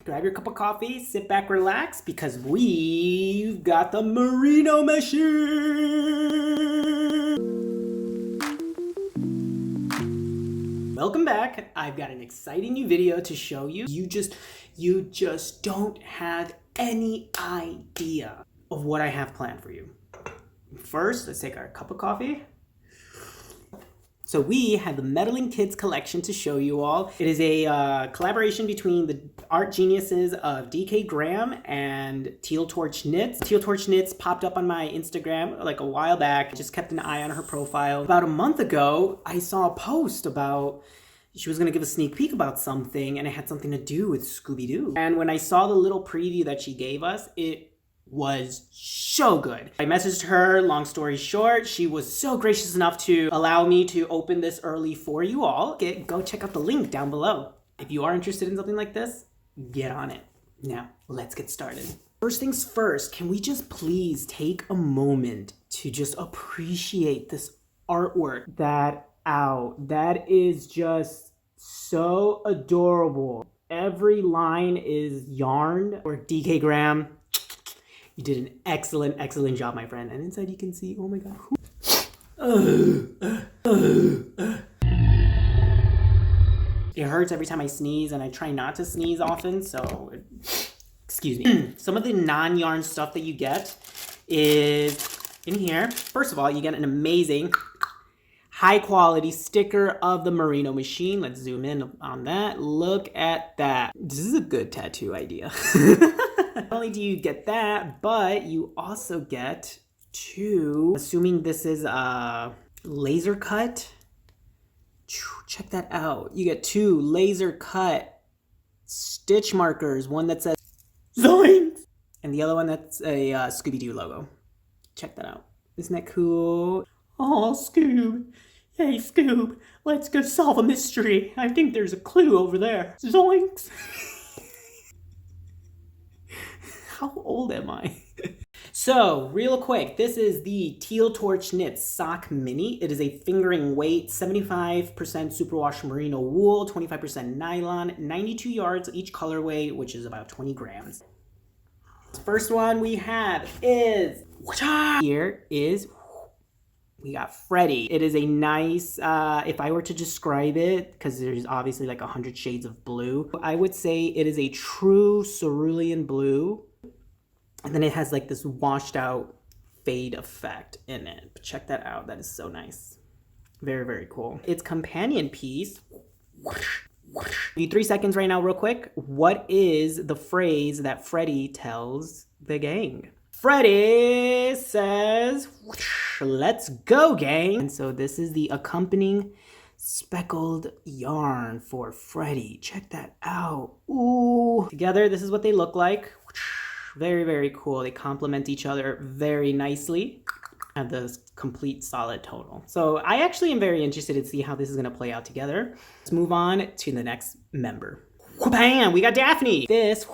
grab your cup of coffee, sit back, relax, because we've got the Merino Machine. Welcome back. I've got an exciting new video to show you. You just don't have any idea of what I have planned for you. First, let's take our cup of coffee. So we have the Meddling Kids collection to show you all. It is a collaboration between the art geniuses of DK Graham and Teal Torch Knits. Teal Torch Knits popped up on my Instagram like a while back. Just kept an eye on her profile. About a month ago, I saw a post about she was gonna give a sneak peek about something, and it had something to do with Scooby Doo. And when I saw the little preview that she gave us, it was so good. I messaged her, long story short, she was so gracious enough to allow me to open this early for you all. Go check out the link down below. If you are interested in something like this, get on it. Now, let's get started. First things first, can we just please take a moment to just appreciate this artwork? That is just so adorable. Every line is yarn. Or DK Graham, you did an excellent job, my friend. And inside you can see, oh my God. It hurts every time I sneeze, and I try not to sneeze often, so excuse me. Some of the non-yarn stuff that you get is in here. First of all, you get an amazing high quality sticker of the Merino Machine. Let's zoom in on that. Look at that. This is a good tattoo idea. Not only do you get that, but you also get two, assuming this is a laser cut. Check that out. You get two laser cut stitch markers. One that says Zoinks! And the other one that's a Scooby Doo logo. Check that out. Isn't that cool? Oh, Scoob. Hey, Scoob. Let's go solve a mystery. I think there's a clue over there. Zoinks! How old am I? So, real quick, this is the Teal Torch Knits Sock Mini. It is a fingering weight, 75% superwash merino wool, 25% nylon, 92 yards each colorway, which is about 20 grams. First one we have is, we got Freddy. It is a nice, if I were to describe it, because there's obviously like 100 shades of blue, I would say it is a true cerulean blue. And then it has like this washed out fade effect in it. But check that out. That is so nice. Very cool. Its companion piece. Need 3 seconds right now real quick. What is the phrase that Freddy tells the gang? Freddy says, let's go, gang. And so this is the accompanying speckled yarn for Freddy. Check that out. Ooh. Together, this is what they look like. Very cool. They complement each other very nicely. Have this complete solid total. So I actually am very interested to see how this is going to play out together. Let's move on to the next member. Bam! We got Daphne. This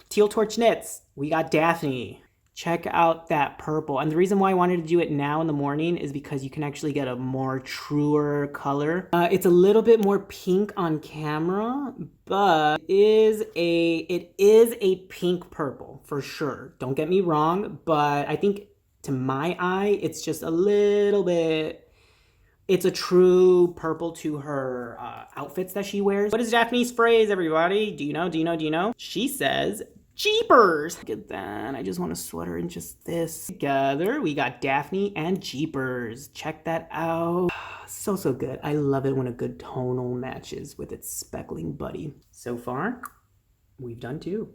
Teal Torch Knits. We got Daphne. Check out that purple. And the reason why I wanted to do it now in the morning is because you can actually get a more truer color. It's a little bit more pink on camera, but it is a pink purple for sure. Don't get me wrong, but I think to my eye, it's just a little bit, it's a true purple to her outfits that she wears. What is Daphne's phrase, everybody? Do you know? She says, Jeepers! Look at that. I just want a sweater in just this. Together, we got Daphne and Jeepers. Check that out. So good. I love it when a good tonal matches with its speckling buddy. So far, we've done two.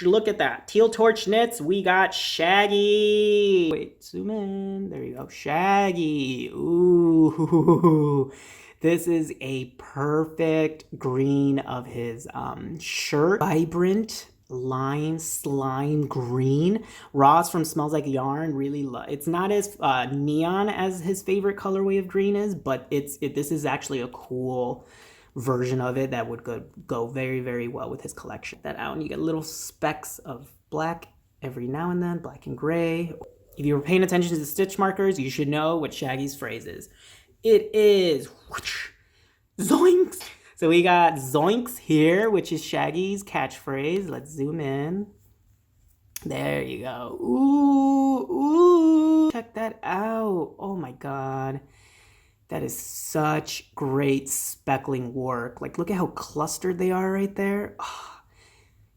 Look at that. Teal Torch Knits, we got Shaggy. Wait, zoom in. There you go. Shaggy. Ooh. This is a perfect green of his shirt. Vibrant lime slime green. Ross from Smells Like Yarn really it's not as neon as his favorite colorway of green is, but this is actually a cool version of it that would go very well with his collection. That out, and you get little specks of black every now and then, black and gray. If you were paying attention to the stitch markers, you should know what Shaggy's phrase is. It is zoinks, So we got Zoinks here, which is Shaggy's catchphrase. Let's zoom in. There you go. Ooh, ooh. Check that out. Oh my God. That is such great speckling work. Like, look at how clustered they are right there. Oh,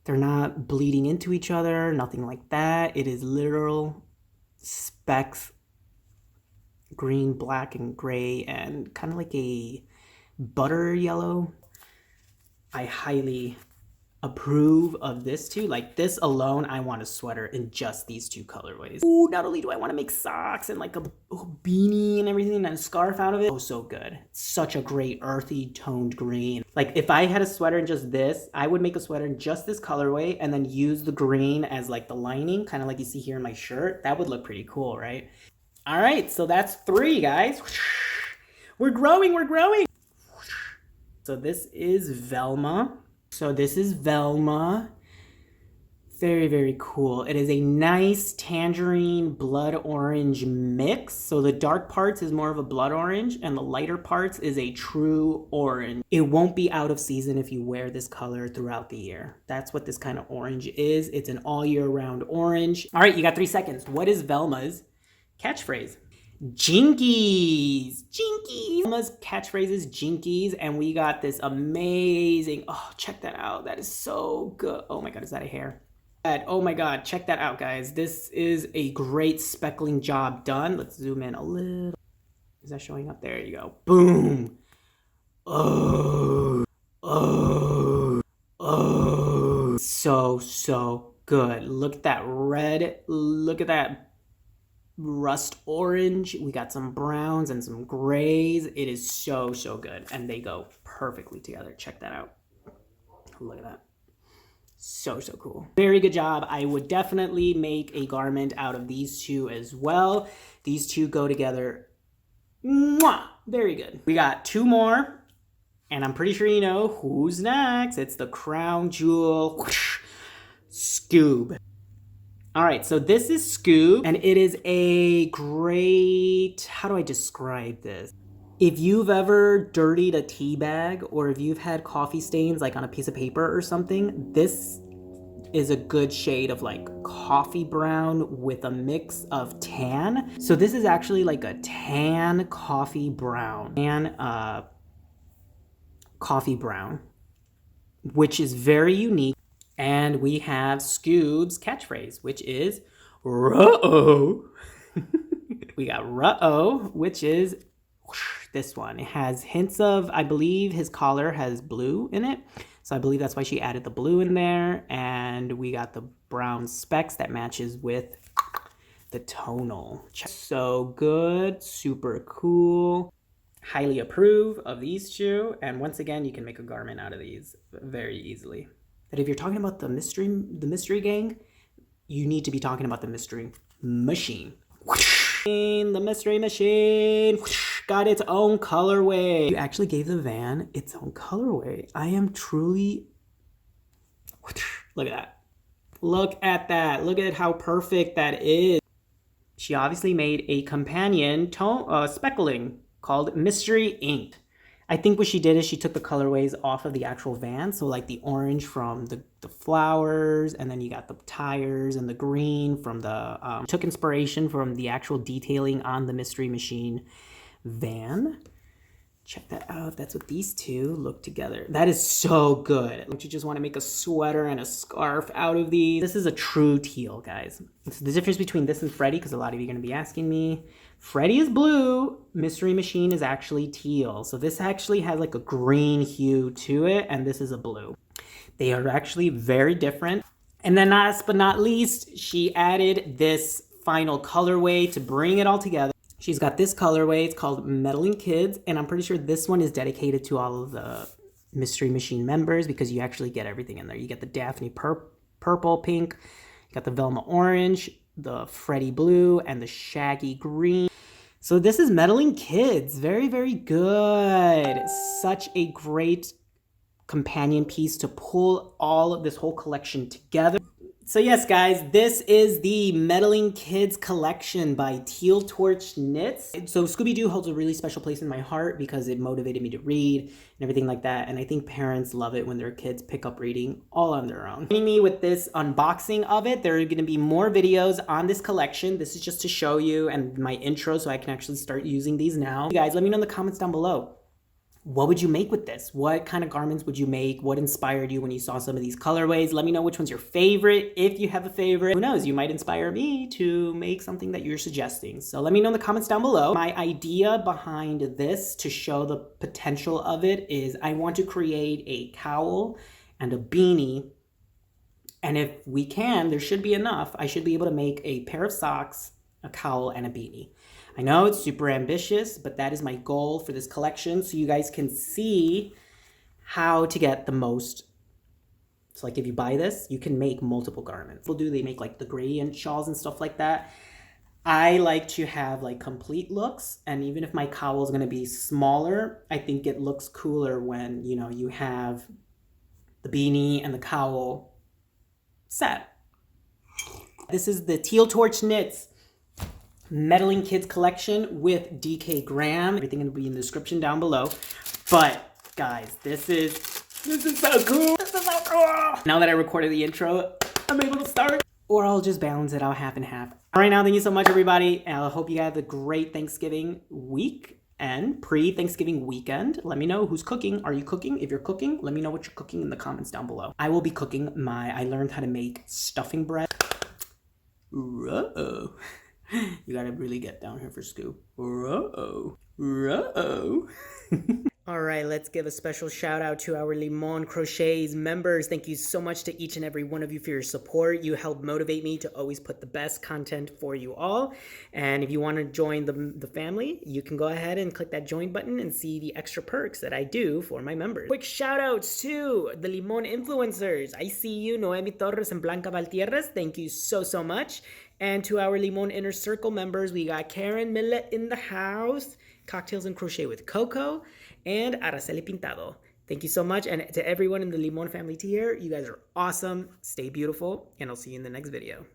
they're not bleeding into each other, nothing like that. It is literal specks, green, black, and gray, and kind of like a butter yellow. I highly approve of this too. Like, this alone, I want a sweater in just these two colorways. Ooh, not only do I want to make socks and like a beanie and everything and a scarf out of it. Oh, so good. Such a great earthy toned green. Like, if I had a sweater in just this, I would make a sweater in just this colorway and then use the green as like the lining, kind of like you see here in my shirt. That would look pretty cool, right? All right, so that's 3, guys. We're growing, we're growing. So this is Velma. Very, very cool. It is a nice tangerine blood orange mix. So the dark parts is more of a blood orange and the lighter parts is a true orange. It won't be out of season if you wear this color throughout the year. That's what this kind of orange is. It's an all year round orange. All right, you got 3 seconds. What is Velma's catchphrase? Jinkies, Jinkies. Velma's catchphrase is Jinkies, and we got this amazing, oh, check that out. That is so good. Oh my God, is that a hair? Oh my God, check that out, guys. This is a great speckling job done. Let's zoom in a little. Is that showing up? There you go. Boom. Oh, oh, oh. So good. Look at that red. Look at that rust orange. We got some browns and some grays. It is so good, and they go perfectly together. Check that out. Look at that. So cool. Very good job. I would definitely make a garment out of these two as well. These two go together. Mwah! Very good. We got 2 more, and I'm pretty sure you know who's next. It's the crown jewel Scoob. All right, so this is Scoob, and it is a great, how do I describe this? If you've ever dirtied a tea bag, or if you've had coffee stains like on a piece of paper or something, this is a good shade of like coffee brown with a mix of tan. So this is actually like a tan coffee brown, coffee brown, which is very unique. And we have Scoob's catchphrase, which is ruh-oh. We got ruh-oh, which is this one. It has hints of, I believe his collar has blue in it. So I believe that's why she added the blue in there. And we got the brown specks that matches with the tonal. So good, super cool. Highly approve of these two. And once again, you can make a garment out of these very easily. That if you're talking about the mystery gang, you need to be talking about the mystery machine. The mystery machine got its own colorway. You actually gave the van its own colorway. I am truly, look at that. Look at that. Look at how perfect that is. She obviously made a companion speckling called Mystery Inked. I think what she did is she took the colorways off of the actual van. So like the orange from the flowers, and then you got the tires, and the green from the, took inspiration from the actual detailing on the Mystery Machine van. Check that out. That's what these two look together. That is so good. Don't you just want to make a sweater and a scarf out of these? This is a true teal, guys. It's the difference between this and Freddy, because a lot of you are going to be asking me. Freddy is blue. Mystery Machine is actually teal. So this actually has like a green hue to it, and this is a blue. They are actually very different. And then last but not least, she added this final colorway to bring it all together. She's got this colorway. It's called Meddling Kids, and I'm pretty sure this one is dedicated to all of the Mystery Machine members, because you actually get everything in there. You get the Daphne purple pink, you got the Velma orange, the Freddy blue, and the Shaggy green. So this is Meddling Kids. Very, very good. Such a great companion piece to pull all of this whole collection together. So yes, guys, this is the Meddling Kids collection by Teal Torch Knits. So Scooby Doo holds a really special place in my heart because it motivated me to read and everything like that. And I think parents love it when their kids pick up reading all on their own. Joining me with this unboxing of it, there are going to be more videos on this collection. This is just to show you and my intro so I can actually start using these now. You guys, let me know in the comments down below. What would you make with this? What kind of garments would you make? What inspired you when you saw some of these colorways? Let me know which one's your favorite, if you have a favorite. Who knows, you might inspire me to make something that you're suggesting. So let me know in the comments down below. My idea behind this, to show the potential of it, is I want to create a cowl and a beanie. And if we can, there should be enough, I should be able to make a pair of socks, a cowl, and a beanie. I know it's super ambitious, but that is my goal for this collection, so you guys can see how to get the most. So like if you buy this, you can make multiple garments. They make like the gradient shawls and stuff like that. I like to have like complete looks, and even if my cowl is gonna be smaller, I think it looks cooler when, you know, you have the beanie and the cowl set. This is the Teal Torch Knits Meddling Kids collection with DK Graham. Everything will be in the description down below. But guys, this is so cool. This is so cool. Now that I recorded the intro, I'm able to start. Or I'll just balance it out half and half. All right, now, thank you so much, everybody. I hope you have a great Thanksgiving week and pre-Thanksgiving weekend. Let me know who's cooking. Are you cooking? If you're cooking, let me know what you're cooking in the comments down below. I will be cooking I learned how to make stuffing bread. Whoa. You gotta really get down here for Scoop. Whoa. Whoa. All right, let's give a special shout out to our LIMON Crochets members. Thank you so much to each and every one of you for your support. You help motivate me to always put the best content for you all. And if you want to join the family, you can go ahead and click that join button and see the extra perks that I do for my members. Quick shout outs to the LIMON influencers. I see you, Noemi Torres and Blanca Valtierrez. Thank you so, so much. And to our LIMON Inner Circle members, we got Karen Millet in the house, Cocktails and Crochet with Coco, and Araceli Pintado. Thank you so much. And to everyone in the LIMON family tier, you guys are awesome. Stay beautiful, and I'll see you in the next video.